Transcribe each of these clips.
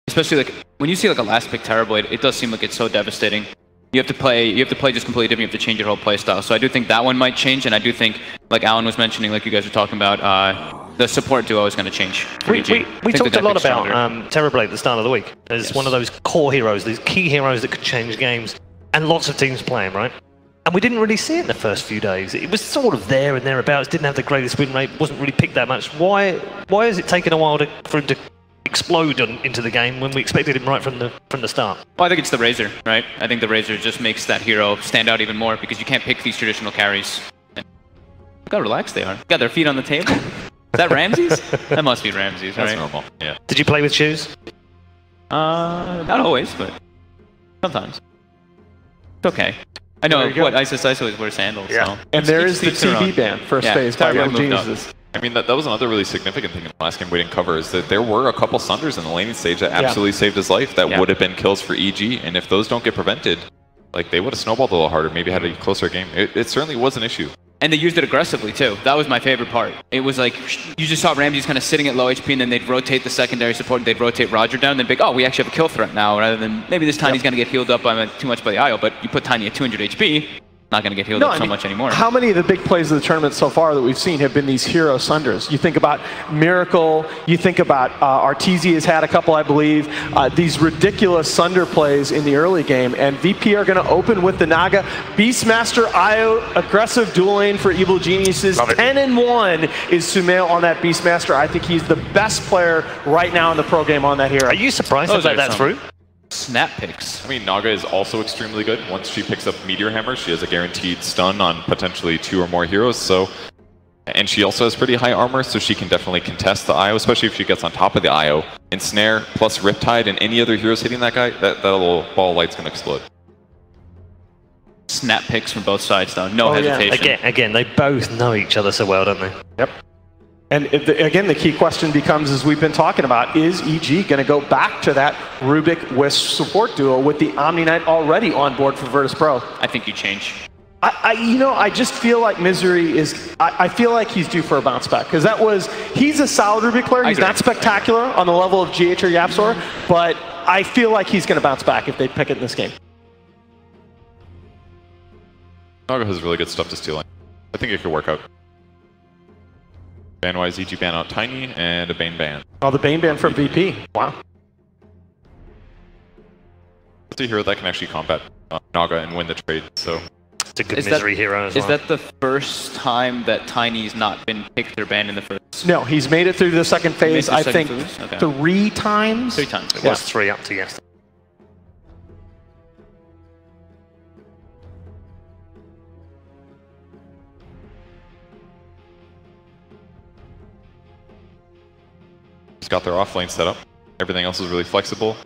especially like when you see like a last pick Terrorblade, it does seem like it's so devastating. You have to play just completely different. You have to change your whole play style. So I do think that one might change, and I do think, like Alan was mentioning, like you guys were talking about, the support duo is going to change. We talked a lot about Terrorblade at the start of the week as one of those core heroes, these key heroes that could change games, and lots of teams play him, right? And we didn't really see it in the first few days. It was sort of there and thereabouts, didn't have the greatest win rate, wasn't really picked that much. Why has it taken a while for him to explode into the game when we expected him right from the start? Well, I think it's the Razor, right? I think the Razor just makes that hero stand out even more because you can't pick these traditional carries. Look how relaxed they are. Got their feet on the table. Is that Ramses? That must be Ramses, right? That's normal, yeah. Did you play with shoes? Not always, but sometimes. It's okay. I know, what, Isis always wears sandals, yeah. So. And there is the TB ban, first phase by Young Geniuses. I mean, that was another really significant thing in the last game we didn't cover, is that there were a couple Sunders in the laning stage that absolutely saved his life that would have been kills for EG, and if those don't get prevented, like, they would have snowballed a little harder, maybe had a closer game. It certainly was an issue. And they used it aggressively, too. That was my favorite part. It was like, you just saw Ramses kind of sitting at low HP, and then they'd rotate the secondary support, and they'd rotate Roger down, and they'd be like, oh, we actually have a kill threat now, rather than, maybe this Tiny's going to get healed up by too much by the IO, but you put Tiny at 200 HP, not going to get healed up so much anymore. How many of the big plays of the tournament so far that we've seen have been these hero Sunders? You think about Miracle, you think about Arteezy has had a couple, I believe, these ridiculous Sunder plays in the early game, and VP are going to open with the Naga. Beastmaster, IO, aggressive dual lane for Evil Geniuses. 10-1 is Sumail on that Beastmaster. I think he's the best player right now in the pro game on that hero. Are you surprised about that through? Snap picks. I mean, Naga is also extremely good. Once she picks up Meteor Hammer, she has a guaranteed stun on potentially 2 or more heroes. So, and she also has pretty high armor, so she can definitely contest the IO, especially if she gets on top of the IO. Ensnare plus Riptide and any other heroes hitting that guy, that little ball of light's gonna explode. Snap picks from both sides, though. No hesitation. Yeah. Again, they both know each other so well, don't they? Yep. And again, the key question becomes, as we've been talking about, is EG going to go back to that Rubik Wisp support duo with the Omni Knight already on board for Virtus Pro? I think you change. I just feel like Misery is, I feel like he's due for a bounce back, because he's a solid Rubik player. He's not spectacular on the level of GH or Yapzor, but I feel like he's going to bounce back if they pick it in this game. Naga has really good stuff to steal in. I think it could work out. Ban-wise, EG ban out Tiny, and a Bane ban. Oh, the Bane ban from VP. Wow. It's a hero that can actually combat Naga and win the trade, so... It's a good Misery hero as well. Is that the first time that Tiny's not been picked or banned in the first? No, he's made it through the second phase, I think, 3 times? 3 times. It was 3 up to yesterday. Got their offlane set up. Everything else is really flexible.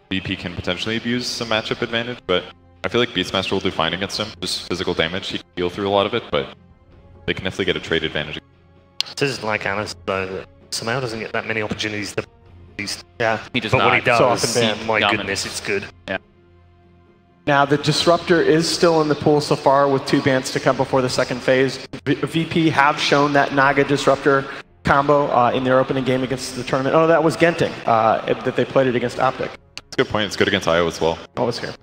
VP can potentially abuse some matchup advantage, but I feel like Beastmaster will do fine against him. Just physical damage, he can heal through a lot of it, but they can definitely get a trade advantage. This is like Alice, though. Sumail doesn't get that many opportunities to beast. Yeah, he does but not. What he does, so often my goodness, it's good. Yeah. Now, the Disruptor is still in the pool so far with 2 bans to come before the second phase. VP have shown that Naga Disruptor combo in their opening game against the tournament. Oh, that was Genting, that they played it against Optic. That's a good point. It's good against IO as well. Oh, it's here.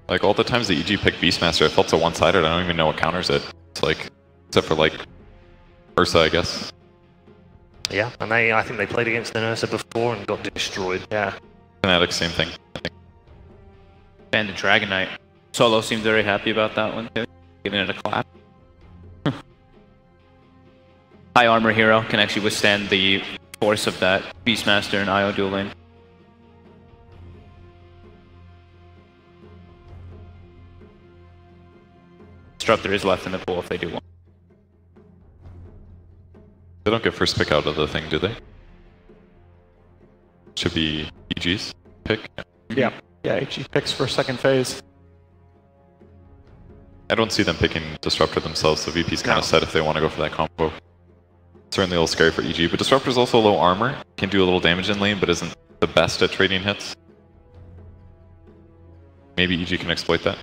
Like, all the times that EG picked Beastmaster, it felt so one-sided, I don't even know what counters it. It's like, except for, like, Ursa, I guess. Yeah, and I think they played against an Ursa before and got destroyed. Yeah. Fnatic, same thing. And the Dragon Knight. Solo seemed very happy about that one, too. Giving it a clap. High armor hero can actually withstand the force of that Beastmaster and IO dual lane. Disruptor is left in the pool if they do want. They don't get first pick out of the thing, do they? Should be EG's pick. Yeah. Yeah, EG picks for second phase. I don't see them picking Disruptor themselves, so VP's kind of set if they want to go for that combo. Certainly a little scary for EG, but Disruptor's also low armor, can do a little damage in lane, but isn't the best at trading hits. Maybe EG can exploit that.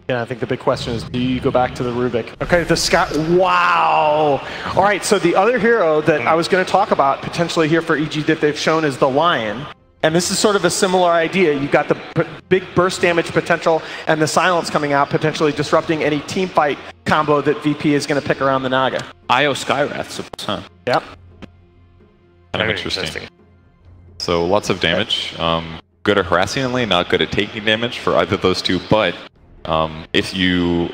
Yeah, I think the big question is, do you go back to the Rubik? Okay, the Sky. Wow. All right, so the other hero that I was going to talk about potentially here for EG that they've shown is the Lion. And this is sort of a similar idea. You've got the big burst damage potential and the silence coming out, potentially disrupting any team fight combo that VP is going to pick around the Naga. IO Skywrath, huh? Yep. Kind of interesting. So lots of damage. Good at harassing in lane, not good at taking damage for either of those two, but if you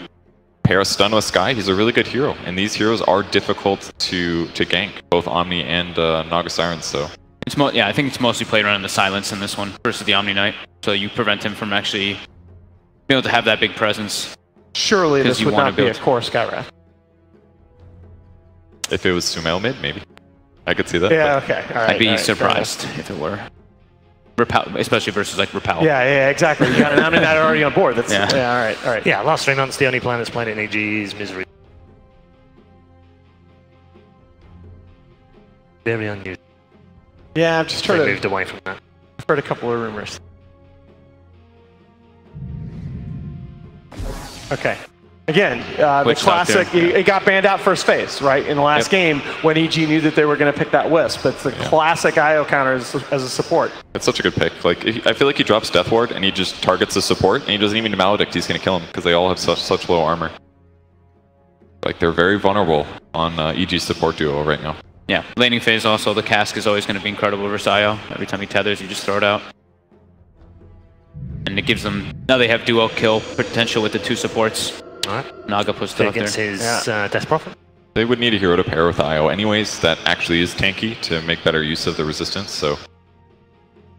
pair a stun with Sky, he's a really good hero. And these heroes are difficult to gank, both Omni and Naga Sirens, so. It's yeah, I think it's mostly played around the silence in this one versus the Omni Knight. So you prevent him from actually being able to have that big presence. Surely this would not be a core Skywrath. If it was Sumail mid, maybe. I could see that. Yeah, okay. All right, I'd be surprised if it were. Repel, especially versus like Repel. Yeah, exactly. You got an Omni Knight already on board. That's, yeah, all right. Yeah, last 3 months, the only plan that's played in EG is Misery. Very unusual. Yeah, I've just heard moved away from that. I've heard a couple of rumors. Okay. Again, the classic, it got banned out first phase, right? In the last game when EG knew that they were going to pick that Wisp. It's the classic IO counter as a support. It's such a good pick. Like, I feel like he drops Death Ward and he just targets the support and he doesn't even Maledict. He's going to kill him because they all have such low armor. Like, they're very vulnerable on EG's support duo right now. Yeah, laning phase also, the cask is always going to be incredible versus IO. Every time he tethers, you just throw it out. And it gives them, now they have duo kill potential with the 2 supports. Alright. Naga puts it out there. His Death Prophet. They would need a hero to pair with IO anyways that actually is tanky to make better use of the resistance, so.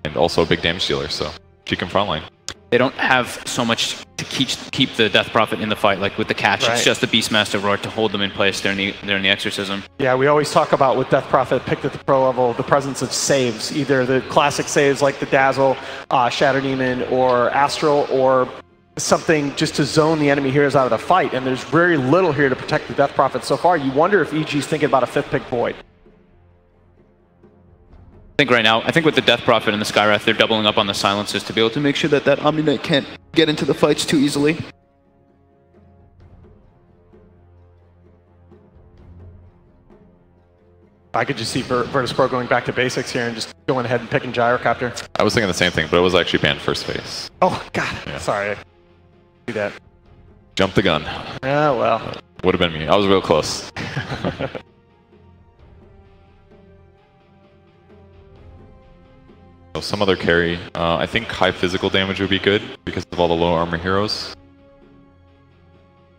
And also a big damage dealer, so she can frontline. They don't have so much to keep the Death Prophet in the fight, like with the catch. Right. It's just the Beastmaster Roar to hold them in place during the Exorcism. Yeah, we always talk about with Death Prophet picked at the pro level, the presence of saves. Either the classic saves like the Dazzle, Shadow Demon, or Astral, or something just to zone the enemy heroes out of the fight. And there's very little here to protect the Death Prophet so far. You wonder if EG's thinking about a 5th pick Void. I think right now, I think with the Death Prophet and the Skywrath, they're doubling up on the silences to be able to make sure that that Omni Knight can't get into the fights too easily. I could just see Virtus Pro going back to basics here and just going ahead and picking Gyrocopter. I was thinking the same thing, but it was actually banned first phase. Oh, God. Yeah. Sorry. Do that. Jump the gun. Oh, well. Would have been me. I was real close. So some other carry. I think high physical damage would be good because of all the low armor heroes.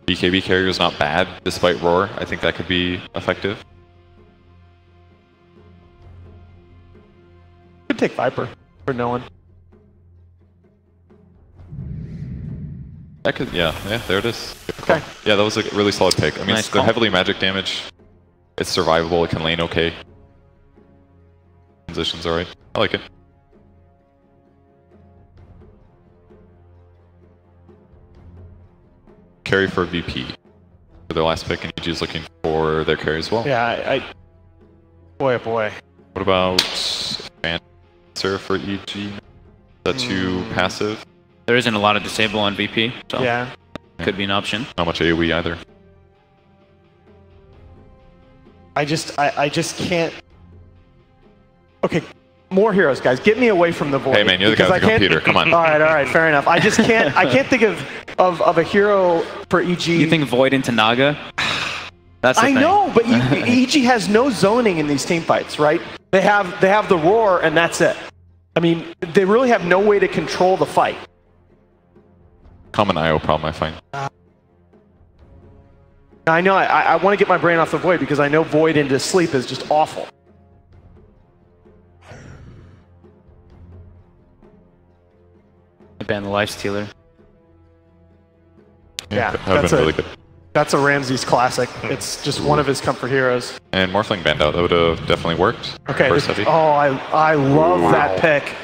BKB carrier is not bad despite Roar. I think that could be effective. Could take Viper for no one. That could, yeah, there it is. Okay. Yeah, that was a really solid pick. I mean, they're heavily magic damage. It's survivable. It can lane okay. Transition's alright. I like it. Carry for VP for their last pick, and EG is looking for their carry as well. Yeah, boy, oh boy. What about Answer for EG? Is that too passive? There isn't a lot of disable on VP, so yeah, could be an option. Not much AoE either. I just can't. Okay, more heroes, guys. Get me away from the Void. Hey man, you're the guy with the computer. Come on. All right, fair enough. I just can't. I can't think of a hero for EG. You think Void into Naga? That's the thing. know, but EG has no zoning in these team fights, right? They have the Roar, and that's it. I mean, they really have no way to control the fight. Common IO problem, I find. I know. I want to get my brain off the Void because I know Void into sleep is just awful. Ban the Lifestealer. Yeah, really good. That's a Ramses classic. It's just one of his comfort heroes. And Morphling banned out. That would have definitely worked. Okay. I love that pick.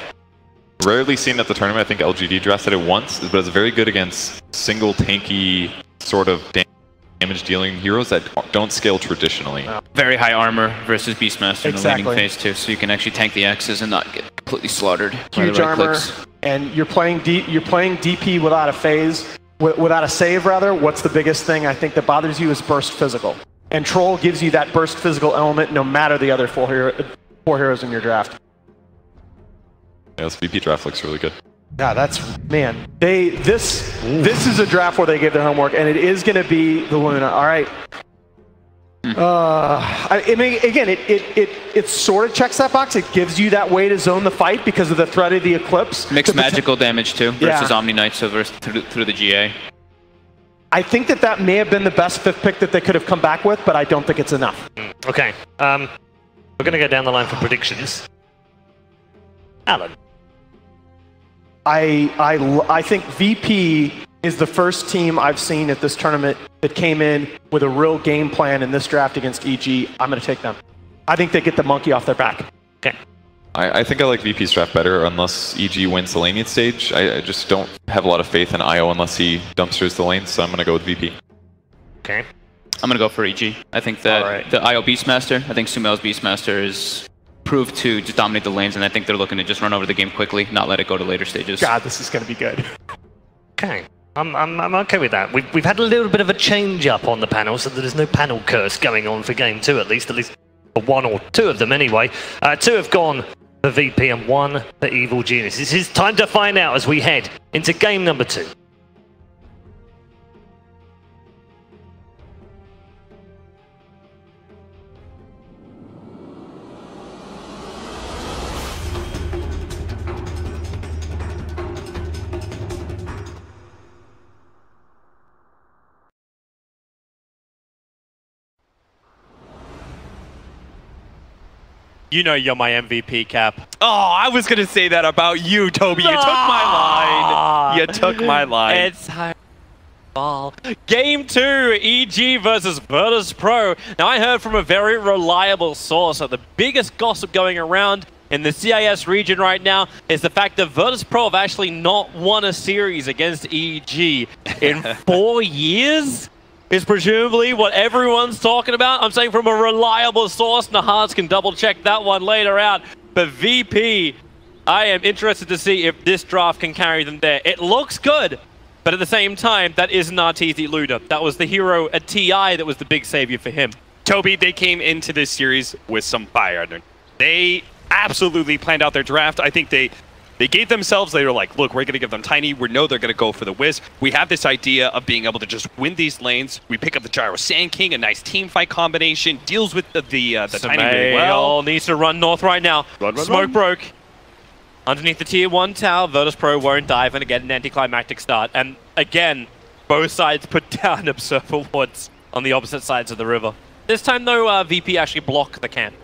Rarely seen at the tournament. I think LGD drafted it once, but it's very good against single tanky sort of damage dealing heroes that don't scale traditionally. Very high armor versus Beastmaster in the laning phase too, so you can actually tank the X's and not get completely slaughtered. Huge armor, and you're playing DP without a phase. without a save, rather, what's the biggest thing I think that bothers you is burst physical. And Troll gives you that burst physical element no matter the other four heroes in your draft. Yeah, this VP draft looks really good. Yeah, man. This is a draft where they gave their homework, and it is going to be the Luna. All right. I mean, again, it sort of checks that box. It gives you that way to zone the fight because of the threat of the Eclipse. Mixed magical damage too versus Omni Knights through the GA. I think that may have been the best 5th pick that they could have come back with, but I don't think it's enough. Okay. We're going to go down the line for predictions. Alan. I think VP is the first team I've seen at this tournament that came in with a real game plan in this draft against EG. I'm going to take them. I think they get the monkey off their back. Okay. I think I like VP's draft better unless EG wins the laning stage. I just don't have a lot of faith in IO unless he dumpsters the lanes, so I'm going to go with VP. Okay. I'm going to go for EG. I think that the IO Beastmaster, I think Sumail's Beastmaster is proved to just dominate the lanes, and I think they're looking to just run over the game quickly, not let it go to later stages. God, this is going to be good. Okay. I'm okay with that. We've had a little bit of a change up on the panel, so that there's no panel curse going on for game 2 at least for 1 or 2 of them anyway. 2 have gone for VP and 1 for Evil Genius. It's time to find out as we head into game number 2. You know you're my MVP, Cap. Oh, I was going to say that about you, Toby. You took my line. You took my line. It's high ball. Game 2, EG versus Virtus Pro. Now, I heard from a very reliable source that the biggest gossip going around in the CIS region right now is the fact that Virtus Pro have actually not won a series against EG in 4 years. Is presumably what everyone's talking about. I'm saying from a reliable source. Nahaz can double check that one later out. But VP, I am interested to see if this draft can carry them there. It looks good, but at the same time, that isn't Arteezy Luda. That was the hero at TI that was the big savior for him. Toby, they came into this series with some fire. They absolutely planned out their draft. I think they gave themselves, they were like, look, we're going to give them Tiny. We know they're going to go for the Wisp. We have this idea of being able to just win these lanes. We pick up the Gyro Sand King, a nice team fight combination, deals with the Tiny really well. Needs to run north right now. Smoke broke. Underneath the tier 1 tower, Virtus Pro won't dive and get an anticlimactic start. And again, both sides put down Observer Wards on the opposite sides of the river. This time though, VP actually blocked the camp.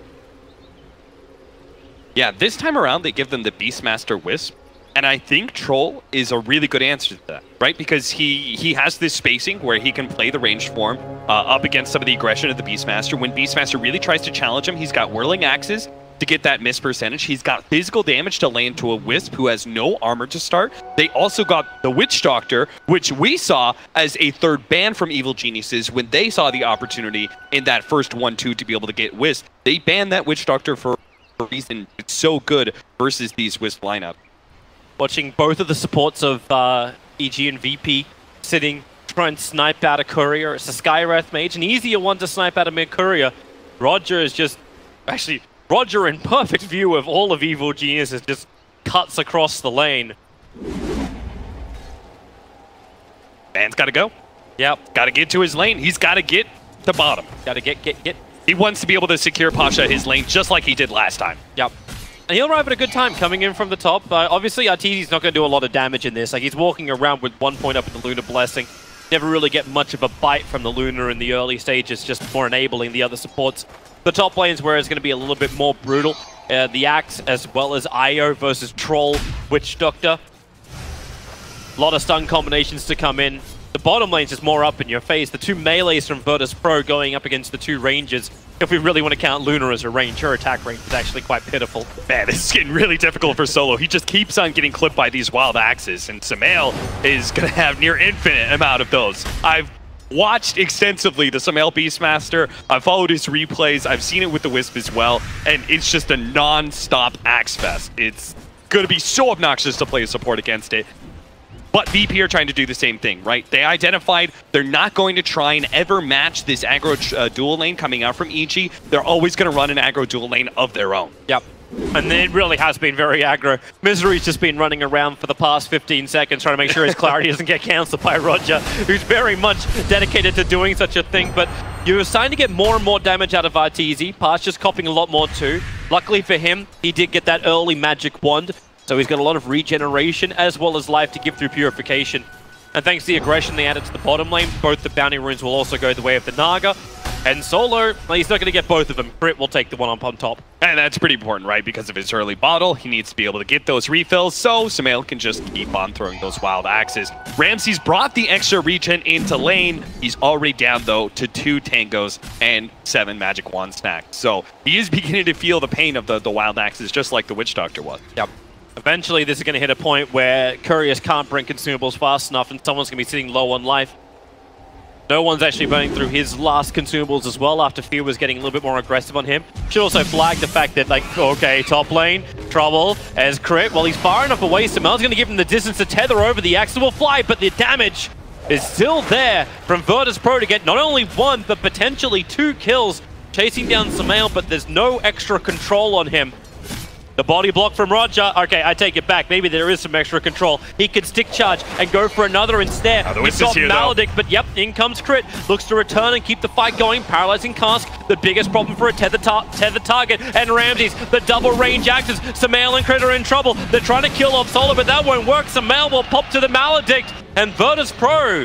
Yeah, this time around, they give them the Beastmaster Wisp, and I think Troll is a really good answer to that, right? Because he has this spacing where he can play the ranged form up against some of the aggression of the Beastmaster. When Beastmaster really tries to challenge him, he's got Whirling Axes to get that miss percentage. He's got physical damage to lay into a Wisp who has no armor to start. They also got the Witch Doctor, which we saw as a 3rd ban from Evil Geniuses when they saw the opportunity in that first 1-2 to be able to get Wisp. They banned that Witch Doctor for reason. It's so good versus these Wisp lineup. Watching both of the supports of EG and VP sitting, trying to snipe out a courier. It's a Skywrath Mage, an easier one to snipe out a mid-courier. Roger is just... Actually, Roger in perfect view of all of Evil Geniuses just cuts across the lane. Man's got to go. Yep. Got to get to his lane. He's got to get to bottom. Got to get. He wants to be able to secure Pasha his lane just like he did last time. Yep. And he'll arrive at a good time coming in from the top. Obviously, Arteezy's not going to do a lot of damage in this. Like, he's walking around with 1 point up in the Lunar Blessing. Never really get much of a bite from the Lunar in the early stages, just more enabling the other supports. The top lanes where it's going to be a little bit more brutal. The Axe as well as IO versus Troll, Witch Doctor. A lot of stun combinations to come in. The bottom lane's just more up in your face. The 2 melees from Virtus Pro going up against the 2 rangers. If we really want to count Lunar as a range, her attack range is actually quite pitiful. Man, this is getting really difficult for Solo. He just keeps on getting clipped by these wild axes, and Sumail is going to have near infinite amount of those. I've watched extensively the Sumail Beastmaster. I've followed his replays. I've seen it with the Wisp as well, and it's just a non-stop axe fest. It's going to be so obnoxious to play a support against it. But VP are trying to do the same thing, right? They identified they're not going to try and ever match this aggro dual lane coming out from EG. They're always going to run an aggro dual lane of their own. Yep. And it really has been very aggro. Misery's just been running around for the past 15 seconds trying to make sure his clarity doesn't get cancelled by Roger, who's very much dedicated to doing such a thing. But you're starting to get more and more damage out of Arteezy. Pass just copying a lot more too. Luckily for him, he did get that early magic wand, so he's got a lot of regeneration as well as life to give through purification. And thanks to the aggression they added to the bottom lane, both the bounty runes will also go the way of the Naga. And Solo, well, he's not going to get both of them. Crit will take the one up on top. And that's pretty important, right? Because of his early bottle, he needs to be able to get those refills, so Sumail can just keep on throwing those wild axes. Ramsey's brought the extra regen into lane. He's already down, though, to 2 tangos and 7 magic wand stacks. So he is beginning to feel the pain of the wild axes, just like the Witch Doctor was. Yep. Eventually, this is going to hit a point where Couriers can't bring consumables fast enough, and someone's going to be sitting low on life. No one's actually burning through his last consumables as well after Fear was getting a little bit more aggressive on him. Should also flag the fact that, like, okay, top lane, trouble as Crit. Well, he's far enough away. Sumail's going to give him the distance to tether over. The axe will fly, but the damage is still there from Virtus.pro to get not only 1, but potentially 2 kills chasing down Sumail, but there's no extra control on him. The body block from Roger. Okay, I take it back. Maybe there is some extra control. He can stick charge and go for another instead. He's got Maledict, but yep, in comes Crit. Looks to return and keep the fight going. Paralyzing Cask, the biggest problem for a tethered target. And Ramses, the double range axes. Sumail and Crit are in trouble. They're trying to kill off Solo, but that won't work. Sumail will pop to the Maledict. And Virtus.pro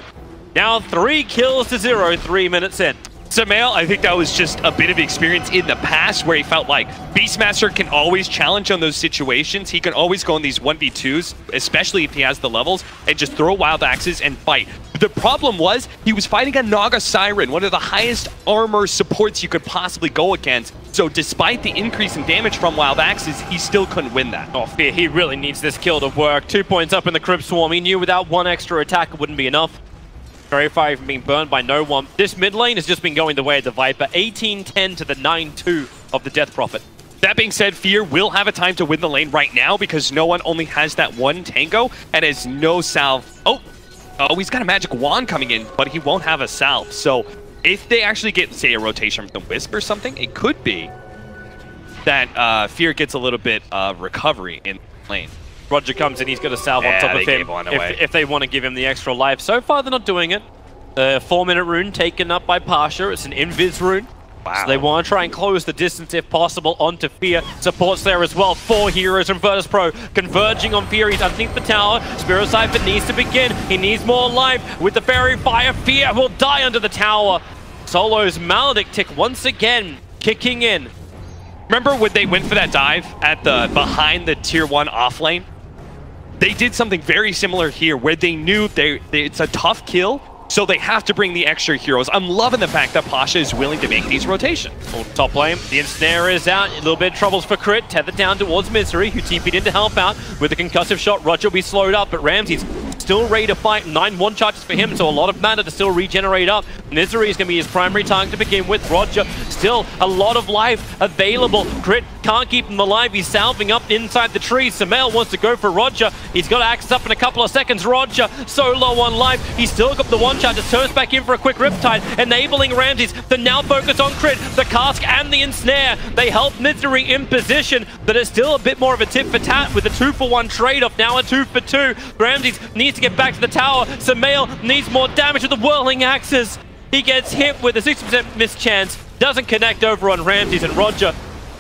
now 3 kills to 0, 3 minutes in. Sumail, I think that was just a bit of experience in the past where he felt like Beastmaster can always challenge on those situations. He can always go in these 1v2s, especially if he has the levels, and just throw wild axes and fight. The problem was he was fighting a Naga Siren, one of the highest armor supports you could possibly go against. So despite the increase in damage from wild axes, he still couldn't win that. Oh, Fear, he really needs this kill to work. 2 points up in the Crypt Swarm. He knew without 1 extra attack it wouldn't be enough. Very far from being burned by no one. This mid lane has just been going the way of the Viper. 18-10 to the 9-2 of the Death Prophet. That being said, Fear will have a time to win the lane right now because no one only has that 1 tango and has no salve. Oh, he's got a magic wand coming in, but he won't have a salve. So if they actually get, say, a rotation from the Wisp or something, it could be that Fear gets a little bit of recovery in the lane. Roger comes in, he's got a salve on top of him if they want to give him the extra life. So far, they're not doing it. The 4-minute rune taken up by Pasha. It's an invis rune. Wow. So they want to try and close the distance if possible onto Fear. Supports there as well. 4 heroes from Virtus.pro converging on Fear. He's underneath the tower. Spirit Cypher needs to begin. He needs more life. With the Fairy Fire, Fear will die under the tower. Solo's Maledict tick once again kicking in. Remember when they went for that dive at the behind the tier 1 off lane? They did something very similar here where they knew it's a tough kill, so they have to bring the extra heroes. I'm loving the fact that Pasha is willing to make these rotations. Oh, top lane, the ensnare is out. A little bit of troubles for Crit. Tethered down towards Misery, who TP'd in to help out. With a concussive shot, Roger will be slowed up, but Ramsey's still ready to fight. 9 1 charges for him, so a lot of mana to still regenerate up. Misery is going to be his primary target to begin with. Roger, still a lot of life available. Crit can't keep him alive. He's salving up inside the trees. Sumail wants to go for Roger. He's got axes up in a couple of seconds. Roger, so low on life. He's still got the 1 shot. Just turns back in for a quick Riptide, enabling Ramses to now focus on Crit, the Cask, and the Ensnare. They help Misery in position, but it's still a bit more of a tit for tat with a 2-for-1 trade-off. Now a 2-for-2. Ramses needs to get back to the tower. Sumail needs more damage with the whirling axes. He gets hit with a 60% miss chance. Doesn't connect over on Ramses, and Roger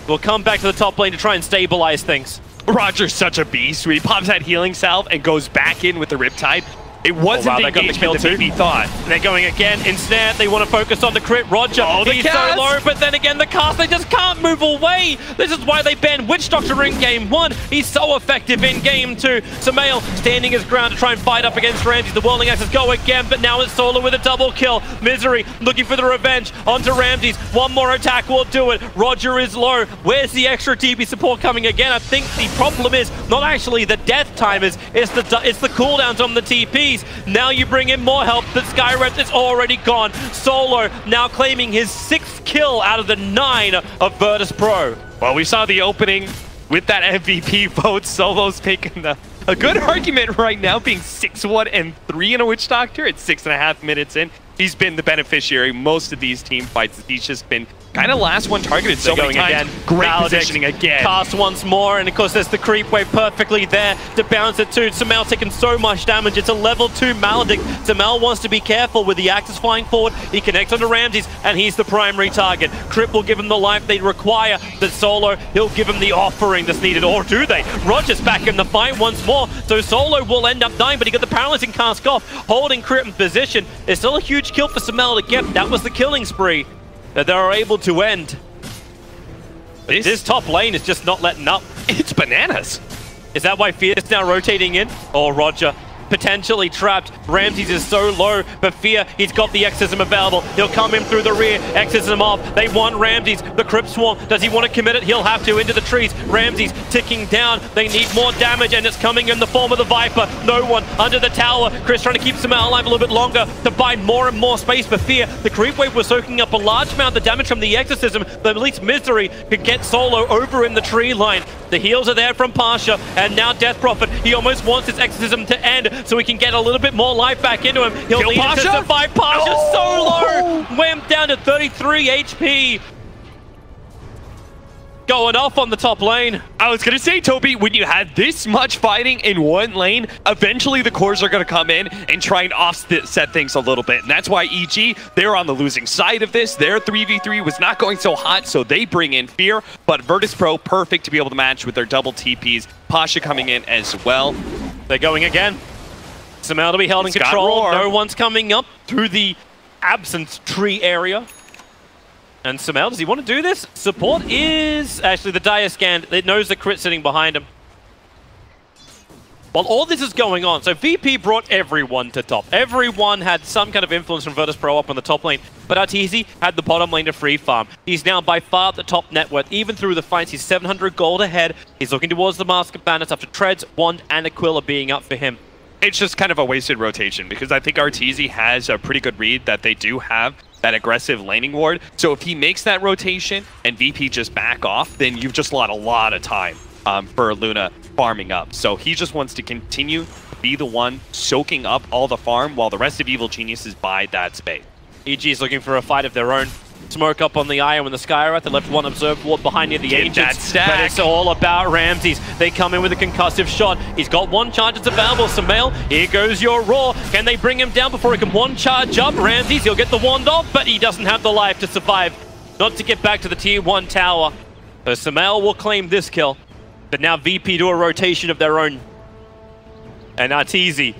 will come back to the top lane to try and stabilize things. Roger's such a beast. He pops that healing salve and goes back in with the Riptide. It wasn't the engagement that he thought. They're going again. Instead, they want to focus on the Crit. Roger, he's so low, but then again, the Cast, they just can't move away. This is why they banned Witch Doctor in Game 1. He's so effective in Game 2. Sumail standing his ground to try and fight up against Ramses. The Whirling Axes go again, but now it's Solo with a double kill. Misery looking for the revenge onto Ramses. 1 more attack will do it. Roger is low. Where's the extra TP support coming again? I think the problem is not actually the death timers, it's the cooldowns on the TPs. Now you bring in more help, but Skyrep is already gone. Solo now claiming his 6th kill out of the 9 of Virtus.pro. Well, we saw the opening with that MVP vote. Solo's taking the a good argument right now being 6-1 and 3 in a Witch Doctor at 6.5 minutes in. He's been the beneficiary most of these team fights. He's just been kind of last one targeted so many times. Again. Great Maldic positioning again. Cast once more, and of course there's the creep wave perfectly there to bounce it to. Samel taking so much damage. It's a level 2 Maldic. Samel wants to be careful with the Axis flying forward. He connects onto Ramses, and he's the primary target. Crip will give him the life they require. The Solo, he'll give him the offering that's needed. Or do they? Roger's back in the fight once more, so Solo will end up dying, but he got the paralyzing cast off, holding Crip in position. It's still a huge kill for Samel to get. That was the killing spree that they are able to end. This top lane is just not letting up. It's bananas. Is that why Fear is now rotating in? Oh, Roger. Potentially trapped. Ramses is so low, but Fear, he's got the Exorcism available. He'll come in through the rear, Exorcism off. They want Ramses. The Crypt Swarm, does he want to commit it? He'll have to into the trees. Ramses ticking down. They need more damage, and it's coming in the form of the Viper. No one under the tower. Chris trying to keep Samel alive a little bit longer to buy more and more space for Fear. The Creep Wave was soaking up a large amount of the damage from the Exorcism, but at least Misery could get Solo over in the tree line. The heals are there from Pasha, and now Death Prophet. He almost wants his Exorcism to end so he can get a little bit more life back into him. He'll need it to survive. Pasha so low! Went down to 33 HP. Going off on the top lane. I was going to say, Toby, when you had this much fighting in one lane, eventually the cores are going to come in and try and offset things a little bit. And that's why EG, they're on the losing side of this. Their 3v3 was not going so hot, so they bring in Fear. But Virtus Pro, perfect to be able to match with their double TPs. Pasha coming in as well. They're going again. Samel to be held in control. No one's coming up through the absence tree area. And Samel, does he want to do this? Support is actually the Dire Scan. It knows the crit sitting behind him. While all this is going on, so VP brought everyone to top. Everyone had some kind of influence from Virtus Pro up on the top lane, but Arteezy had the bottom lane to free farm. He's now by far the top net worth. Even through the fights, he's 700 gold ahead. He's looking towards the Mask of Bandits after Treads, Wand, and Aquila being up for him. It's just kind of a wasted rotation because I think Arteezy has a pretty good read that they do have that aggressive laning ward. So if he makes that rotation and VP just back off, then you've just lost a lot of time for Luna farming up. So he just wants to continue to be the one soaking up all the farm while the rest of Evil Geniuses buy that space. EG is looking for a fight of their own. Smoke up on the Io and the Skywrath. They left one observed ward behind near the Ancients. But it's all about Ramses. They come in with a concussive shot. He's got one charge that's available. Samel, here goes your Roar. Can they bring him down before he can one charge up? Ramses, he'll get the wand off, but he doesn't have the life to survive. Not to get back to the tier 1 tower. So Samel will claim this kill. But now VP do a rotation of their own. And Arteezy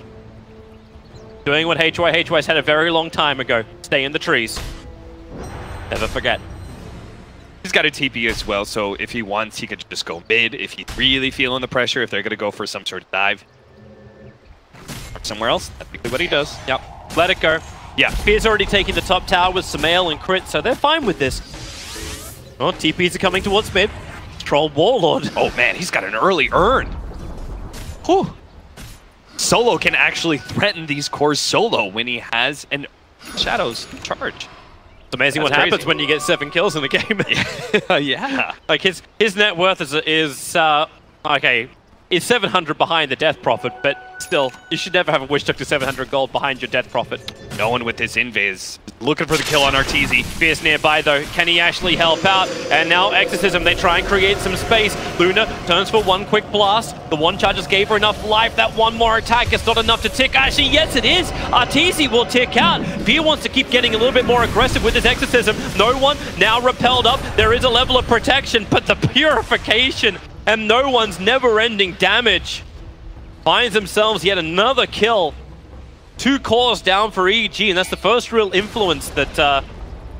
doing what HY's had a very long time ago. Stay in the trees. Never forget. He's got a TP as well, so if he wants, he could just go mid. If he's really feeling the pressure, if they're going to go for some sort of dive or somewhere else, that's basically what he does. Yep, let it go. Yeah. Fear's already taking the top tower with Samel and Crit, so they're fine with this. Oh, TPs are coming towards mid. Troll Warlord. Oh man, he's got an early urn. Whew. Solo can actually threaten these cores solo when he has an Shadows charge. It's amazing what happens when you get 7 kills in the game. Yeah. Like his net worth is 700 behind the Death Prophet, but still, you should never have a Witch Doctor 700 gold behind your Death Prophet. No one with this invis looking for the kill on Arteezy. Fierce nearby though, can he actually help out? And now Exorcism, they try and create some space. Luna turns for one quick blast. The one charge just gave her enough life. That one more attack is not enough to tick. Actually, yes it is. Arteezy will tick out. Fear wants to keep getting a little bit more aggressive with his Exorcism. No one now repelled up. There is a level of protection, but the purification and no one's never-ending damage finds themselves yet another kill. 2 cores down for EG, and that's the first real influence that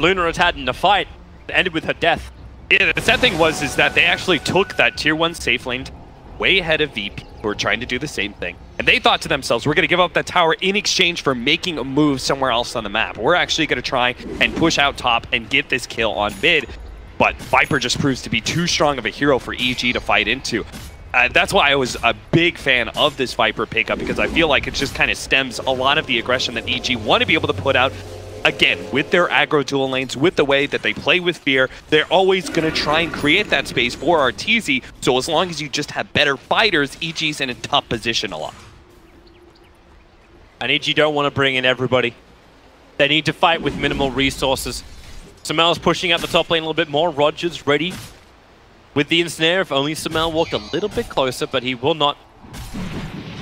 Luna has had in the fight. It ended with her death. Yeah, the sad thing is that they actually took that tier 1 safe lane way ahead of VP, who were trying to do the same thing. And they thought to themselves, we're going to give up that tower in exchange for making a move somewhere else on the map. We're actually going to try and push out top and get this kill on mid. But Viper just proves to be too strong of a hero for EG to fight into. That's why I was a big fan of this Viper pickup, because I feel like it just kind of stems a lot of the aggression that EG want to be able to put out again, with their aggro dual lanes, with the way that they play with Fear, they're always going to try and create that space for Arteezy. So as long as you just have better fighters, EG's in a tough position a lot. And EG don't want to bring in everybody. They need to fight with minimal resources. Samel's pushing out the top lane a little bit more. Roger's ready with the ensnare. If only Samel walked a little bit closer, but he will not.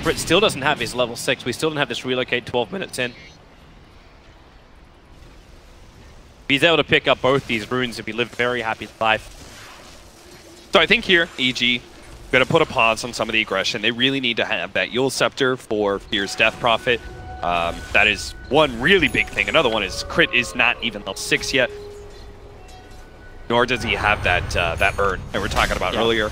Brit still doesn't have his level 6. We still don't have this relocate 12 minutes in. He's able to pick up both these runes and be lived very happy life. So I think here, EG going to put a pause on some of the aggression. They really need to have that Yule Scepter for Fear's Death Prophet. That is one really big thing. Another one is Crit is not even level 6 yet. Nor does he have that that urn that we're talking about earlier.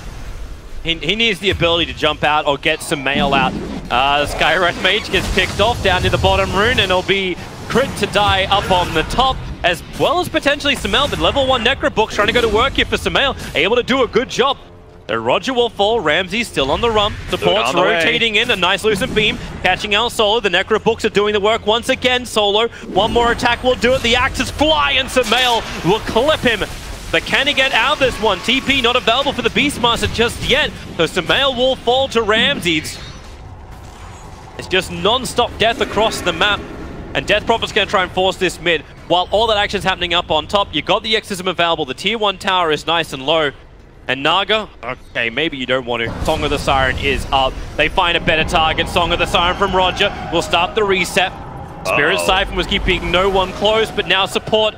He needs the ability to jump out or get some mail out. Skywrath Mage gets picked off down near the bottom rune, and it'll be Crit to die up on the top, as well as potentially Samel. The level 1 Necrobook's trying to go to work here for Samel, able to do a good job. The Roger will fall. Ramsey's still on the run. Support's rotating in. A nice lucent beam. Catching out Solo. The Necrobooks are doing the work once again. Solo. One more attack will do it. The axes fly and Samel will clip him. But can he get out of this one? TP not available for the Beastmaster just yet. So Samel will fall to Ramsey's. It's just non-stop death across the map. And Death Prophet's going to try and force this mid. While all that action's happening up on top, you got the Exorcism available. The tier 1 tower is nice and low. And Naga, okay, maybe you don't want to. Song of the Siren is up. They find a better target. Song of the Siren from Roger will start the reset. Spirit Siphon was keeping no one close, but now support.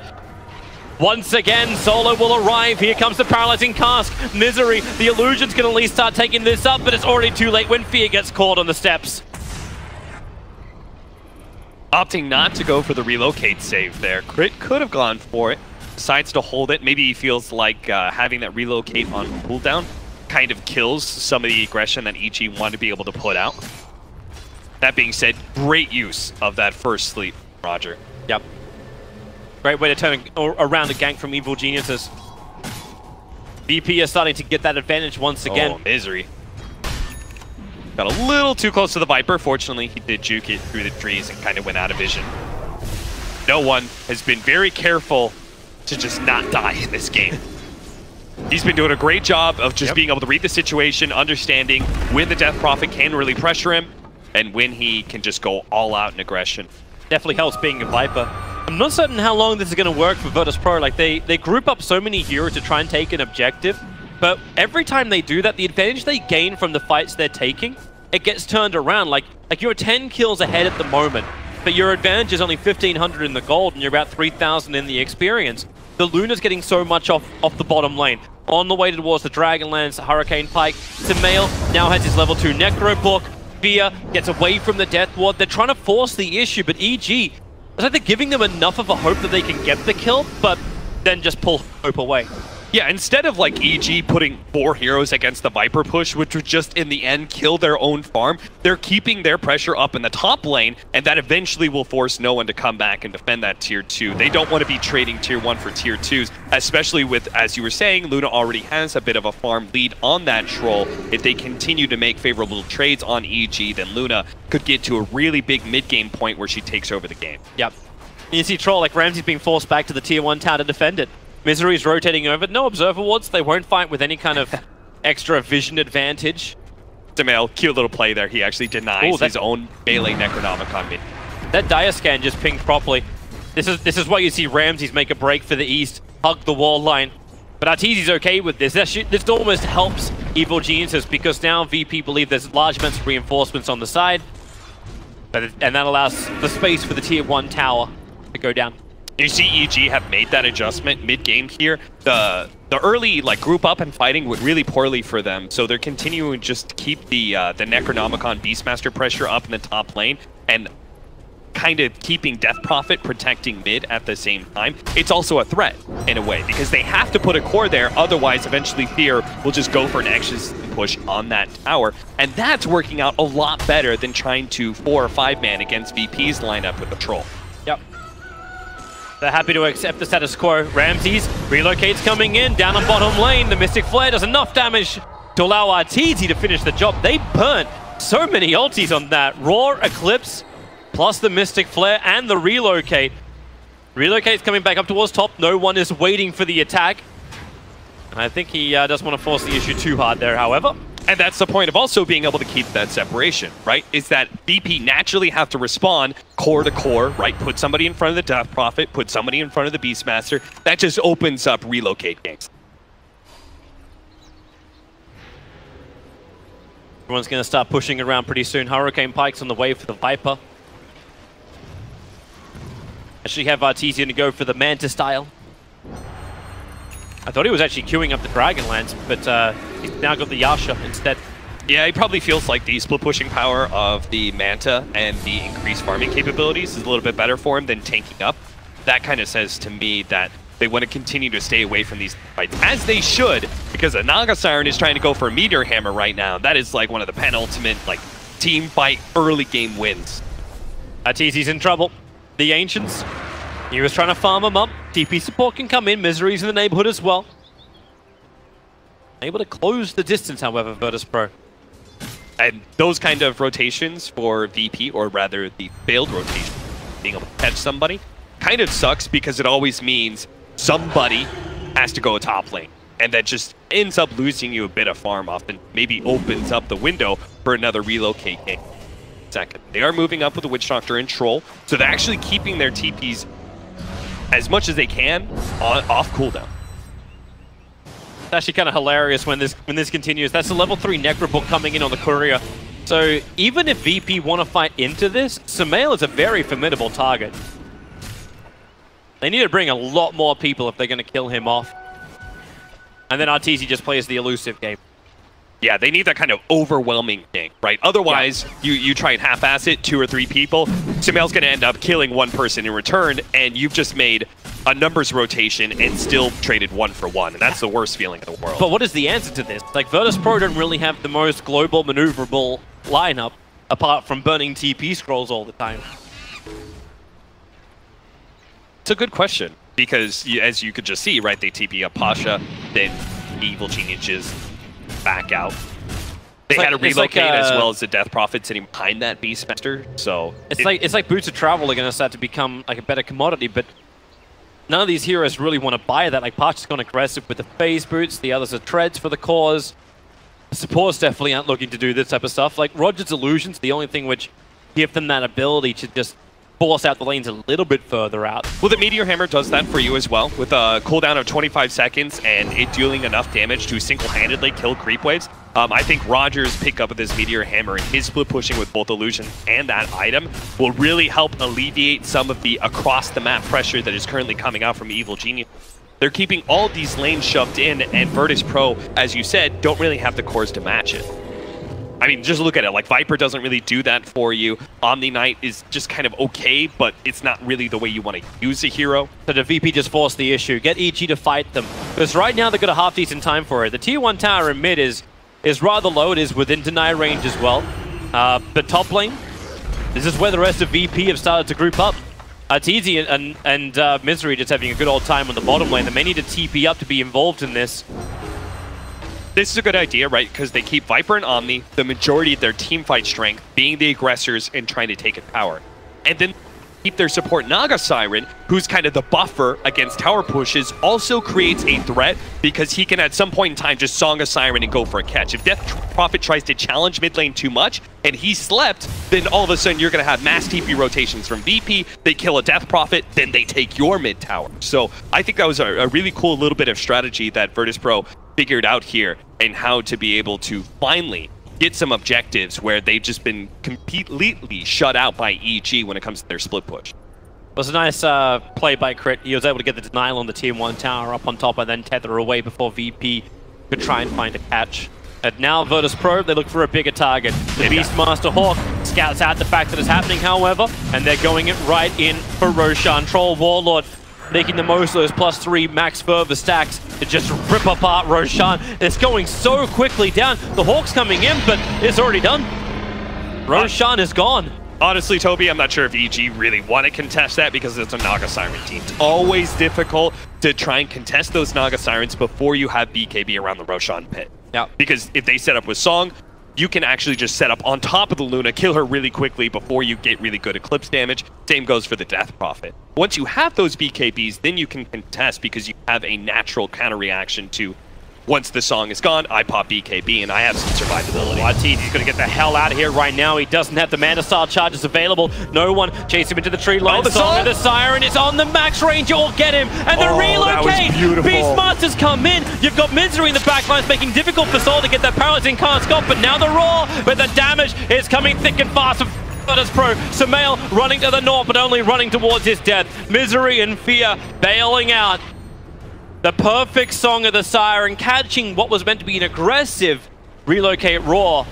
Once again, Solo will arrive. Here comes the Paralyzing Cask. Misery, the Illusion's going to at least start taking this up, but it's already too late when Fear gets caught on the steps. Opting not to go for the relocate save there. Crit could have gone for it. Decides to hold it. Maybe he feels like having that relocate on cooldown kind of kills some of the aggression that EG wanted to be able to put out. That being said, great use of that first sleep, Roger. Yep. Great way to turn around a gank from Evil Geniuses. VP is starting to get that advantage once again. Oh, Misery. Got a little too close to the Viper. Fortunately, he did juke it through the trees and kind of went out of vision. No one has been very careful to just not die in this game. He's been doing a great job of just being able to read the situation, understanding when the Death Prophet can really pressure him, and when he can just go all out in aggression. Definitely helps being a Viper. I'm not certain how long this is going to work for Virtus.pro. Like, they group up so many heroes to try and take an objective, but every time they do that, the advantage they gain from the fights they're taking, it gets turned around. Like you're 10 kills ahead at the moment, but your advantage is only 1,500 in the gold, and you're about 3,000 in the experience. The Luna's getting so much off the bottom lane. On the way towards the Dragonlance, Hurricane Pike. Samel now has his level 2 Necrobook. Fear gets away from the Death Ward. They're trying to force the issue, but EG, it's like they're giving them enough of a hope that they can get the kill, but then just pull hope away. Yeah, instead of like EG putting 4 heroes against the Viper push, which would just in the end kill their own farm, they're keeping their pressure up in the top lane, and that eventually will force no one to come back and defend that tier 2. They don't want to be trading tier 1 for tier 2s, especially with, as you were saying, Luna already has a bit of a farm lead on that troll. If they continue to make favorable trades on EG, then Luna could get to a really big mid-game point where she takes over the game. Yep. You see Troll, like Ramsey's being forced back to the tier 1 tower to defend it. Misery's rotating over. No Observer Wards. They won't fight with any kind of extra vision advantage. Samel, cute little play there. He actually denies his own melee Necronomicon mid. That Dire Scan just pinged properly. This is why you see Ramses make a break for the east, hug the wall line. But Arteezy's okay with this. This almost helps Evil Geniuses, because now VP believe there's large amounts of reinforcements on the side. And that allows the space for the tier 1 tower to go down. You see EG have made that adjustment mid-game here. The early group up and fighting went really poorly for them, so they're continuing just to keep the Necronomicon Beastmaster pressure up in the top lane and kind of keeping Death Prophet protecting mid at the same time. It's also a threat in a way, because they have to put a core there, otherwise eventually Fear will just go for an Exorcism push on that tower, and that's working out a lot better than trying to 4 or 5 man against VP's lineup with the Troll. Yep. They're happy to accept the status quo. Ramses relocates coming in, down on bottom lane. The Mystic Flare does enough damage to allow Arteezy to finish the job. They burnt so many ultis on that. Roar, Eclipse, plus the Mystic Flare and the relocate. Relocate's coming back up towards top. No one is waiting for the attack. And I think he doesn't want to force the issue too hard there, however. And that's the point of also being able to keep that separation, right? Is that VP naturally have to respond core to core, right? Put somebody in front of the Death Prophet, put somebody in front of the Beastmaster. That just opens up relocate games. Everyone's going to start pushing around pretty soon. Hurricane Pike's on the way for the Viper. Actually have Artesian to go for the Manta style. I thought he was actually queuing up the Dragonlance, but he's now got the Yasha instead. Yeah, he probably feels like the split pushing power of the Manta and the increased farming capabilities is a little bit better for him than tanking up. That kind of says to me that they want to continue to stay away from these fights, as they should, because a Naga Siren is trying to go for a Meteor Hammer right now. That is like one of the penultimate team fight early game wins. Artesi's in trouble. The Ancients, he was trying to farm him up. TP support can come in. Misery's in the neighborhood as well. Able to close the distance, however, Virtus Pro. And those kind of rotations for VP, or rather the failed rotation, being able to catch somebody, kind of sucks because it always means somebody has to go top lane. And that just ends up losing you a bit of farm off and maybe opens up the window for another relocate game. Second, they are moving up with the Witch Doctor and Troll, so they're actually keeping their TPs as much as they can off cooldown. It's actually kind of hilarious when this continues. That's the level 3 Necrobook coming in on the Courier. So even if VP want to fight into this, Sumail is a very formidable target. They need to bring a lot more people if they're going to kill him off. And then Artesi just plays the elusive game. Yeah, they need that kind of overwhelming thing, right? Otherwise, you try and half-ass it, 2 or 3 people, Sumail's going to end up killing 1 person in return, and you've just made a numbers rotation and still traded 1 for 1, and that's the worst feeling in the world. But what is the answer to this? Like, Virtus Pro don't really have the most global maneuverable lineup, apart from burning TP scrolls all the time. It's a good question, because as you could just see, right, they TP up Pasha, then Evil Geniuses back out. They had to relocate as well as the Death Prophet sitting behind that Beastmaster, so... It's like Boots of Travel are going to start to become like a better commodity, but none of these heroes really want to buy that. Like, Pasha's gone aggressive with the phase boots, the others are treads for the cause. The supports definitely aren't looking to do this type of stuff. Like, Roger's Illusion's the only thing which give them that ability to just force out the lanes a little bit further out. Well, the Meteor Hammer does that for you as well, with a cooldown of 25 seconds and it dealing enough damage to single-handedly kill creep waves. I think Roger's pickup of this Meteor Hammer and his split pushing with both Illusion and that item will really help alleviate some of the across-the-map pressure that is currently coming out from Evil Genius. They're keeping all these lanes shoved in, and Virtus Pro, as you said, don't really have the cores to match it. I mean, just look at it. Like, Viper doesn't really do that for you. Omni Knight is just kind of okay, but it's not really the way you want to use a hero. So the VP just forced the issue. Get EG to fight them. Because right now they've got a half-decent time for it. The tier 1 tower in mid is rather low. It is within deny range as well. But top lane, this is where the rest of VP have started to group up. Artesi and Misery just having a good old time on the bottom lane. They may need to TP up to be involved in this. This is a good idea, right? Because they keep Viper and Omni, the majority of their team fight strength, being the aggressors and trying to take it power. And then keep their support Naga Siren, who's kind of the buffer against tower pushes, also creates a threat because he can at some point in time just Song a Siren and go for a catch. If Death Prophet tries to challenge mid lane too much and he slept, then all of a sudden you're going to have mass TP rotations from VP, they kill a Death Prophet, then they take your mid tower. So I think that was a really cool little bit of strategy that Virtus Pro figured out here and how to be able to finally get some objectives where they've just been completely shut out by EG when it comes to their split push. It was a nice play by Crit. He was able to get the denial on the tier 1 tower up on top and then tether away before VP could try and find a catch. And now Virtus Pro, they look for a bigger target. The Beastmaster Hawk scouts out the fact that it's happening, however, and they're going it right in for Roshan. Troll Warlord making the most of those +3 max fervor stacks to just rip apart Roshan. It's going so quickly down. The Hawk's coming in, but it's already done. Roshan is gone. Honestly, Toby, I'm not sure if EG really want to contest that because it's a Naga Siren team. It's always difficult to try and contest those Naga Sirens before you have BKB around the Roshan pit. Yeah. Because if they set up with Song, you can actually just set up on top of the Luna, kill her really quickly before you get really good Eclipse damage. Same goes for the Death Prophet. Once you have those BKBs, then you can contest because you have a natural counter reaction to once the song is gone, I pop BKB and I have some survivability. He's going to get the hell out of here right now. He doesn't have the Mana Style charges available. No one chase him into the tree line. Oh, the Song of the Siren is on the max range. You'll get him. And the relocate. Beastmasters come in. You've got Misery in the back lines, making it difficult for Soul to get that paralyzing cast off. But now the Roar, but the damage is coming thick and fast from Virtus Pro. Sumail running to the north, but only running towards his death. Misery and Fear bailing out. The perfect Song of the Siren, catching what was meant to be an aggressive relocate Roar.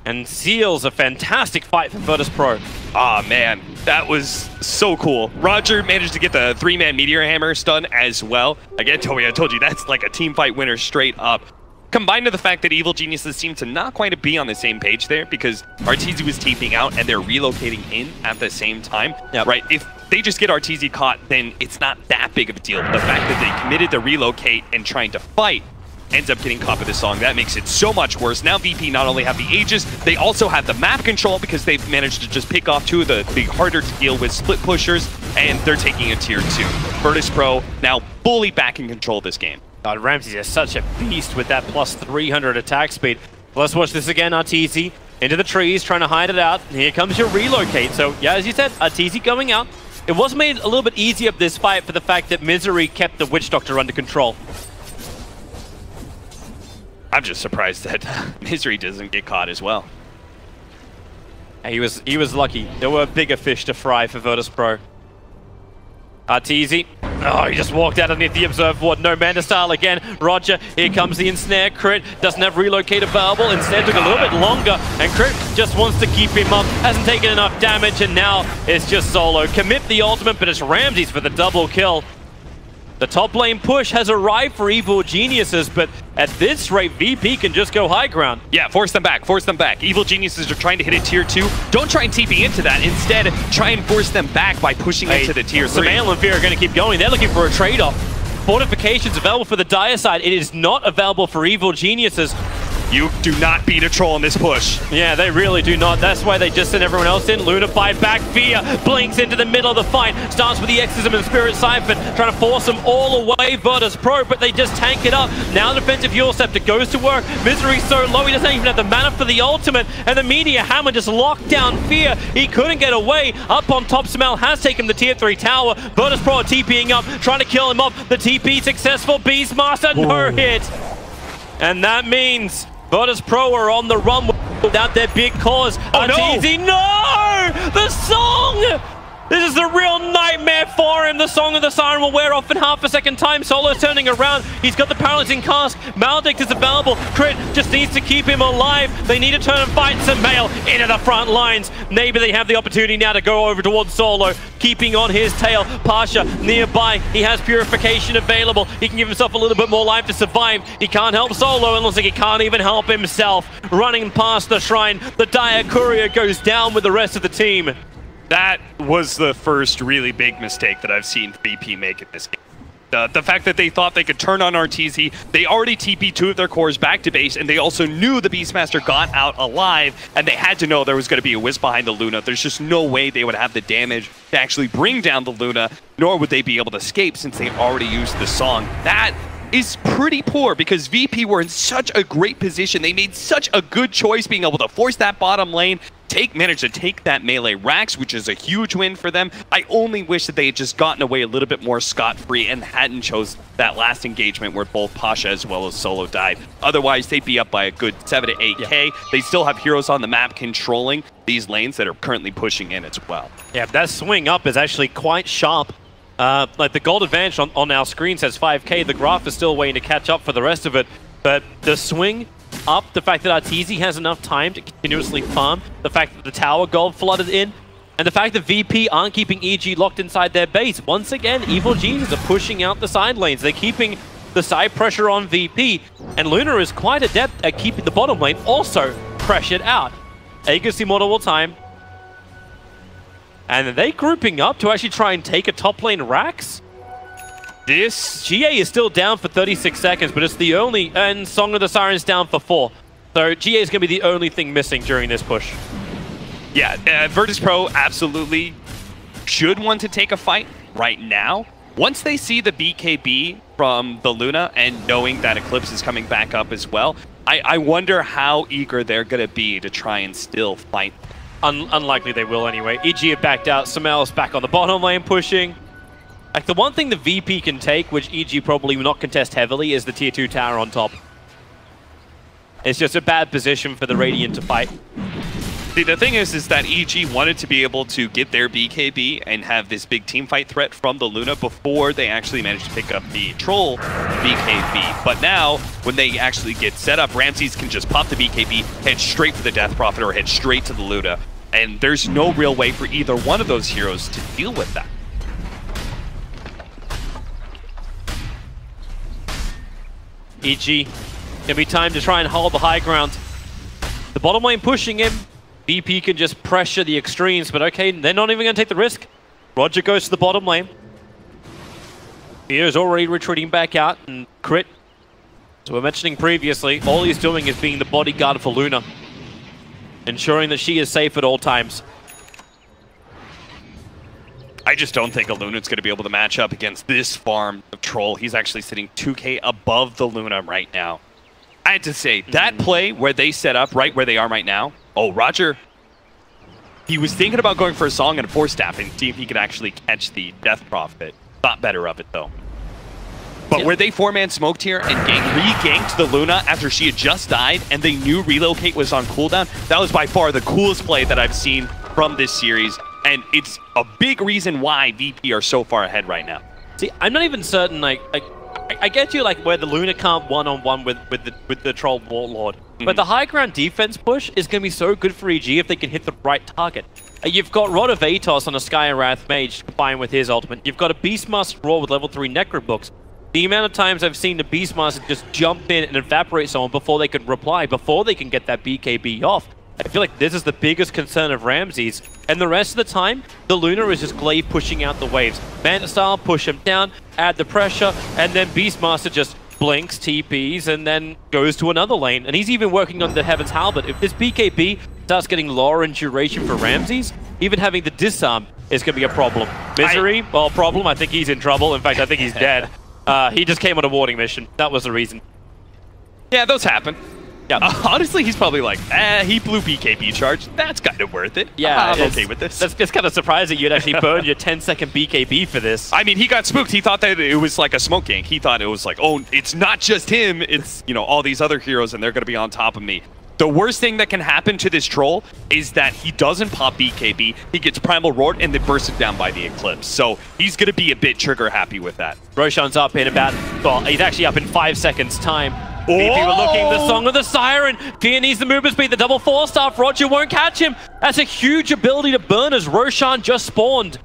And seals a fantastic fight for Virtus Pro. Ah, man, that was so cool. Roger managed to get the 3-man Meteor Hammer stun as well. Again, Toby, I told you, that's like a team fight winner straight up. Combined with the fact that Evil Geniuses seem to not quite be on the same page there because Arteezy was TPing out and they're relocating in at the same time. Yep. Right? If they just get Arteezy caught, then it's not that big of a deal. The fact that they committed to relocate and trying to fight ends up getting caught with this song. That makes it so much worse. Now VP not only have the Aegis, they also have the map control because they've managed to just pick off two of the harder to deal with split pushers, and they're taking a tier 2. Virtus Pro now fully back in control of this game. God, Ramsey is such a beast with that plus 300 attack speed. Let's watch this again, Arteezy. Into the trees, trying to hide it out. And here comes your relocate. So, yeah, as you said, Arteezy going out. It was made a little bit easier of this fight for the fact that Misery kept the Witch Doctor under control. I'm just surprised that Misery doesn't get caught as well. He was lucky. There were bigger fish to fry for Virtus Pro. Arteezy. Oh, he just walked out underneath the Observe Ward. No Mana Style again. Roger, here comes the Ensnare. Crit doesn't have relocate available. Instead took a little bit longer. And Crit just wants to keep him up. Hasn't taken enough damage. And now it's just Solo. Commit the ultimate, but it's Ramses for the double kill. The top lane push has arrived for Evil Geniuses, but at this rate, VP can just go high ground. Yeah, force them back, force them back. Evil Geniuses are trying to hit a tier 2. Don't try and TP into that. Instead, try and force them back by pushing into the tier 3. Sumail and Fear are going to keep going. They're looking for a trade-off. Fortifications available for the Dire side. It is not available for Evil Geniuses. You do not beat a troll in this push. Yeah, they really do not. That's why they just sent everyone else in. Luna fight back. Fear blinks into the middle of the fight. Starts with the Exorcism and Spirit Siphon, trying to force them all away. Virtus Pro, but they just tank it up. Now the defensive Fuel Scepter goes to work. Misery's so low, he doesn't even have the mana for the ultimate. And the Meteor Hammer just locked down Fear. He couldn't get away. Up on top, Sumail has taken the tier 3 tower. Virtus Pro are TPing up, trying to kill him off. The TP successful. Beastmaster, no hit. And that means Virtus Pro are on the run without their big cause. Oh, Arteezy, no! The song! This is a real nightmare for him. The Song of the Siren will wear off in half a second time. Solo's turning around. He's got the paralyzing cast. Maledict is available. Crit just needs to keep him alive. They need to turn and fight Sumail into the front lines. Maybe they have the opportunity now to go over towards Solo, keeping on his tail. Pasha nearby. He has Purification available. He can give himself a little bit more life to survive. He can't help Solo, and looks like he can't even help himself. Running past the shrine, the Dire Courier goes down with the rest of the team. That was the first really big mistake that I've seen VP make in this game. The fact that they thought they could turn on Arteezy, they already TP'd 2 of their cores back to base, and they also knew the Beastmaster got out alive, and they had to know there was going to be a Wisp behind the Luna. There's just no way they would have the damage to actually bring down the Luna, nor would they be able to escape since they already used the song. That is pretty poor because VP were in such a great position. They made such a good choice being able to force that bottom lane, managed to take that melee Rax, which is a huge win for them. I only wish that they had just gotten away a little bit more scot-free and hadn't chose that last engagement where both Pasha as well as Solo died. Otherwise, they'd be up by a good 7 to 8k. Yeah. They still have heroes on the map controlling these lanes that are currently pushing in as well. Yeah, that swing up is actually quite sharp. Like the gold advantage on our screen says 5k. The graph is still waiting to catch up for the rest of it. But the swing up, the fact that Arteezy has enough time to continuously farm, the fact that the tower gold flooded in, and the fact that VP aren't keeping EG locked inside their base. Once again, Evil Geniuses are pushing out the side lanes. They're keeping the side pressure on VP, and Luna is quite adept at keeping the bottom lane also pressured out. Aegis Immortal time. And are they grouping up to actually try and take a top lane Rax? This GA is still down for 36 seconds, but it's the only, and Song of the Siren's down for 4. So GA is going to be the only thing missing during this push. Yeah, Virtus Pro absolutely should want to take a fight right now. Once they see the BKB from the Luna and knowing that Eclipse is coming back up as well, I wonder how eager they're going to be to try and still fight. Unlikely they will anyway. EG have backed out. Samel's back on the bottom lane pushing. Like, the one thing the VP can take, which EG probably will not contest heavily, is the tier 2 tower on top. It's just a bad position for the Radiant to fight. See, the thing is that EG wanted to be able to get their BKB and have this big team fight threat from the Luna before they actually managed to pick up the Troll BKB. But now, when they actually get set up, Ramses can just pop the BKB, head straight for the Death Prophet, or head straight to the Luna. And there's no real way for either one of those heroes to deal with that. EG, gonna be time to try and hold the high ground. The bottom lane pushing him. VP can just pressure the extremes, but okay, they're not even going to take the risk. Roger goes to the bottom lane. Fear is already retreating back out, and Crit, as we were mentioning previously, all he's doing is being the bodyguard for Luna, ensuring that she is safe at all times. I just don't think a Luna's going to be able to match up against this farm of Troll. He's actually sitting 2k above the Luna right now. I had to say, that play where they set up right where they are right now, oh, Roger, he was thinking about going for a Song and a Force Staff and see if he could actually catch the Death Prophet. Thought better of it, though. But where they 4-man smoked here and re-ganked the Luna after she had just died and they knew Relocate was on cooldown, that was by far the coolest play that I've seen from this series. And it's a big reason why VP are so far ahead right now. See, I'm not even certain, like I get you, like, where the Luna can't one-on-one with the Troll Warlord. But the high ground defense push is going to be so good for EG if they can hit the right target. You've got Rod of Atos on a Skywrath Mage combined with his ultimate. You've got a Beastmaster Raw with level 3 Necro books. The amount of times I've seen the Beastmaster just jump in and evaporate someone before they can reply, before they can get that BKB off. I feel like this is the biggest concern of Ramses. And the rest of the time, the Luna is just glaive pushing out the waves. Bandit style, push him down, add the pressure, and then Beastmaster just blinks, TPs, and then goes to another lane. And he's even working on the Heaven's Halberd. If this BKB starts getting lower in duration for Ramses, even having the disarm is going to be a problem. Misery, well, problem, I think he's in trouble. In fact, I think he's dead. He just came on a warding mission. That was the reason. Yeah, those happen. Yeah. Honestly, he's probably like, he blew BKB charge. That's kind of worth it. Yeah, I'm okay with this. It's kind of surprising you'd actually burn your 10-second BKB for this. I mean, he got spooked. He thought that it was like a smoke gank. He thought it was like, oh, it's not just him. It's, you know, all these other heroes, and they're going to be on top of me. The worst thing that can happen to this Troll is that he doesn't pop BKB, he gets Primal Roared, and then bursted down by the Eclipse. So he's going to be a bit trigger happy with that. Roshan's up in about, well, he's actually up in 5 seconds time. VP were looking, the Song of the Siren. Fear needs the movement speed, the double 4-staff. Roger won't catch him. That's a huge ability to burn as Roshan just spawned.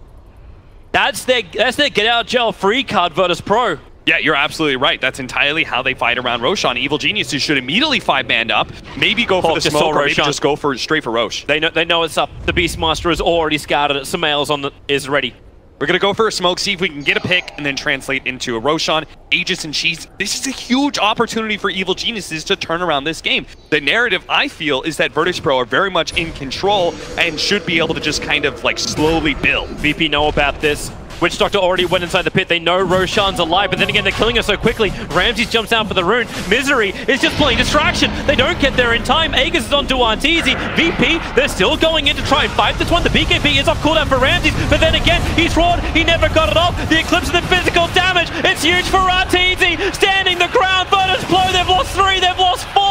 That's their get out of jail free card, Virtus Pro. Yeah, you're absolutely right. That's entirely how they fight around Roshan. Evil Geniuses should immediately 5-man up, maybe go for the smoke, or maybe just go for straight for Rosh. They know it's up. The Beastmaster is already scouted it. Samael's is ready. We're going to go for a smoke, see if we can get a pick, and then translate into a Roshan. Aegis and Cheese. This is a huge opportunity for Evil Geniuses to turn around this game. The narrative, I feel, is that Virtus Pro are very much in control and should be able to just kind of, like, slowly build. VP know about this. Witch Doctor already went inside the pit. They know Roshan's alive, but then again, they're killing her so quickly. Ramses jumps out for the rune. Misery is just playing distraction. They don't get there in time. Aegis is on to Arteezy. VP, they're still going in to try and fight this one. The BKB is off cooldown for Ramses, but then again, he's roared. He never got it off. The Eclipse of the physical damage. It's huge for Arteezy. Standing the ground. Virtus Pro, they've lost 3, they've lost 4.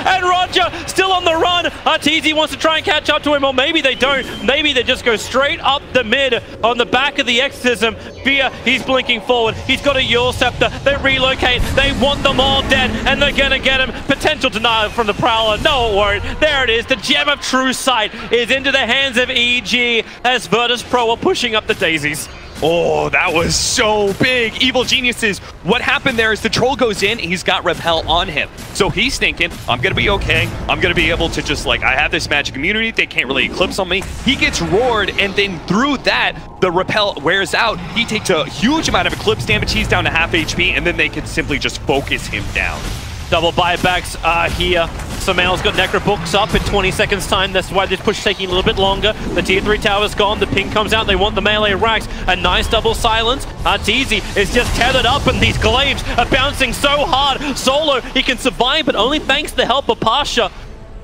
And Roger still on the run. Arteezy wants to try and catch up to him, or maybe they don't. Maybe they just go straight up the mid on the back of the Exorcism. Fear, he's blinking forward. He's got a Yule Scepter. They relocate. They want them all dead, and they're going to get him. Potential denial from the Prowler. No, it won't. There it is. The Gem of True Sight is into the hands of EG as Virtus Pro are pushing up the daisies. Oh, that was so big. Evil Geniuses. What happened there is the Troll goes in, he's got Repel on him. So he's thinking, I'm going to be okay. I'm going to be able to just, like, I have this magic immunity. They can't really Eclipse on me. He gets roared, and then through that, the Repel wears out. He takes a huge amount of Eclipse damage. He's down to half HP, and then they can simply just focus him down. Double buybacks are here. Samael's got Necro Books up in 20 seconds time. That's why this push is taking a little bit longer. The tier 3 tower's gone. The ping comes out. They want the melee racks. A nice double silence. Arteezy is just tethered up and these glaives are bouncing so hard. Solo, he can survive, but only thanks to the help of Pasha.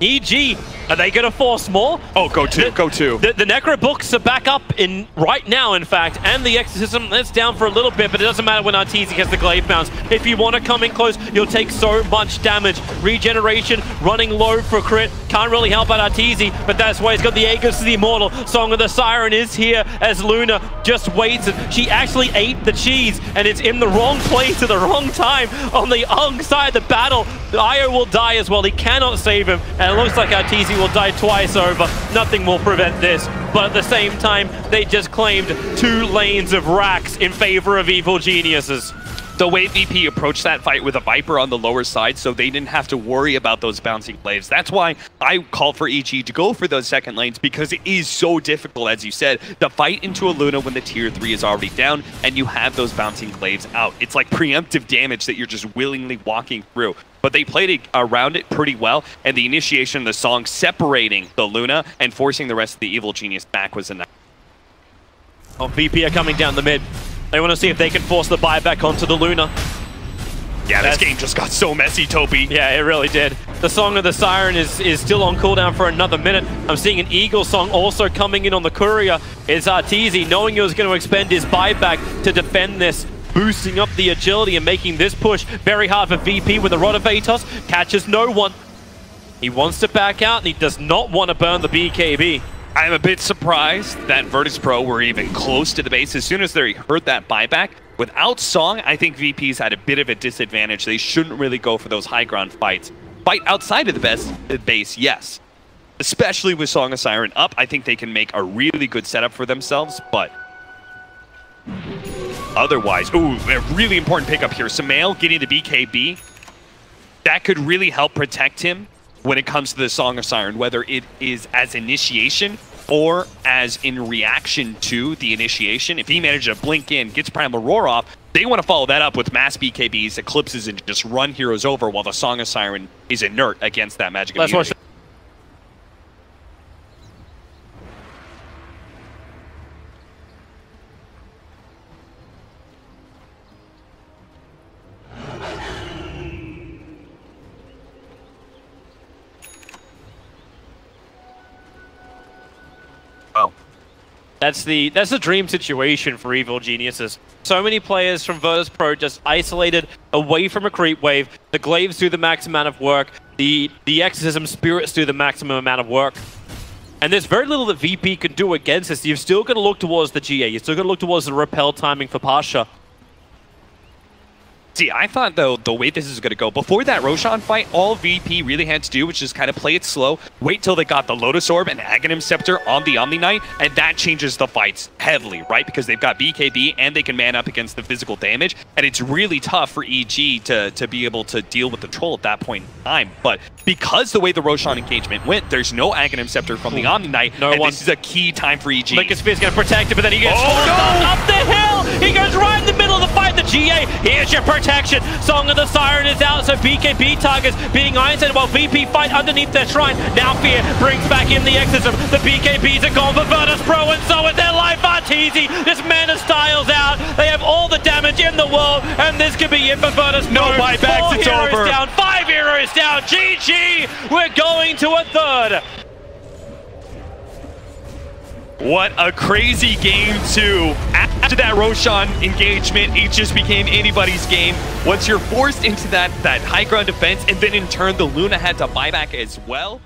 EG, are they going to force more? Oh, go two. The Necro Books are back up in right now, in fact, and the Exorcism, that's down for a little bit, but it doesn't matter when Arteezy has the glaive bounce. If you want to come in close, you'll take so much damage. Regeneration, running low for crit, can't really help out Arteezy, but that's why he's got the Aegis of the Immortal. Song of the Siren is here as Luna just waits. She actually ate the cheese, and it's in the wrong place at the wrong time on the wrong side of the battle. Io will die as well. He cannot save him, and it looks like Arteezy will die twice over. Nothing will prevent this, but at the same time, they just claimed 2 lanes of racks in favor of Evil Geniuses. The way VP approached that fight with a Viper on the lower side, so they didn't have to worry about those bouncing glaives. That's why I call for EG to go for those second lanes, because it is so difficult, as you said, to fight into a Luna when the tier 3 is already down and you have those bouncing glaives out. It's like preemptive damage that you're just willingly walking through. But they played around it pretty well, and the initiation of the song separating the Luna and forcing the rest of the Evil Genius back was enough. Oh, VP are coming down the mid. They want to see if they can force the buyback onto the Luna. Yeah, this game just got so messy, Topi. Yeah, it really did. The Song of the Siren is still on cooldown for another minute. I'm seeing an Eagle song also coming in on the Courier. It's Arteezy, knowing he was going to expend his buyback to defend this, boosting up the agility and making this push very hard for VP with the Rod of Atos. Catches no one. He wants to back out, and he does not want to burn the BKB. I'm a bit surprised that Virtus Pro were even close to the base. As soon as they heard that buyback, without Song, I think VP's had a bit of a disadvantage. They shouldn't really go for those high ground fights. Fight outside of the base, yes. Especially with Song of Siren up, I think they can make a really good setup for themselves, but otherwise, ooh, a really important pickup here. Samael getting the BKB, that could really help protect him when it comes to the Song of Siren, whether it is as initiation or as in reaction to the initiation. If he manages to blink in, gets Primal Roar off, they want to follow that up with mass BKBs, Eclipses, and just run heroes over while the Song of Siren is inert against that magic immunity. That's the dream situation for Evil Geniuses. So many players from Virtus Pro just isolated away from a creep wave. The glaives do the max amount of work. The Exorcism spirits do the maximum amount of work. And there's very little that VP can do against this. You're still going to look towards the GA. You're still going to look towards the repel timing for Pasha. See, I thought, though, the way this is going to go, before that Roshan fight, all VP really had to do was just kind of play it slow, wait till they got the Lotus Orb and Aghanim Scepter on the Omni Knight, and that changes the fights heavily, right? Because they've got BKB and they can man up against the physical damage, and it's really tough for EG to be able to deal with the Troll at that point in time. But because the way the Roshan engagement went, there's no Aghanim Scepter from the Omni Knight, and this is a key time for EG. Lincoln Spear's going to protect it, but then he gets up the hill! He goes right in the middle of the fight, the GA! Here's your protection! Song of the Siren is out, so BKB targets being ironed while VP fight underneath their shrine. Now Fear brings back in the Exorcism. The BKBs are gone for Virtus Pro, and so is their life. Arteezy, this Mana Styles out. They have all the damage in the world, and this could be it for Virtus Pro. No buybacks, it's over. 4 heroes down, 5 heroes down. GG! We're going to a third. What a crazy game, too. After that Roshan engagement, it just became anybody's game. Once you're forced into that high ground defense, and then in turn, the Luna had to buy back as well.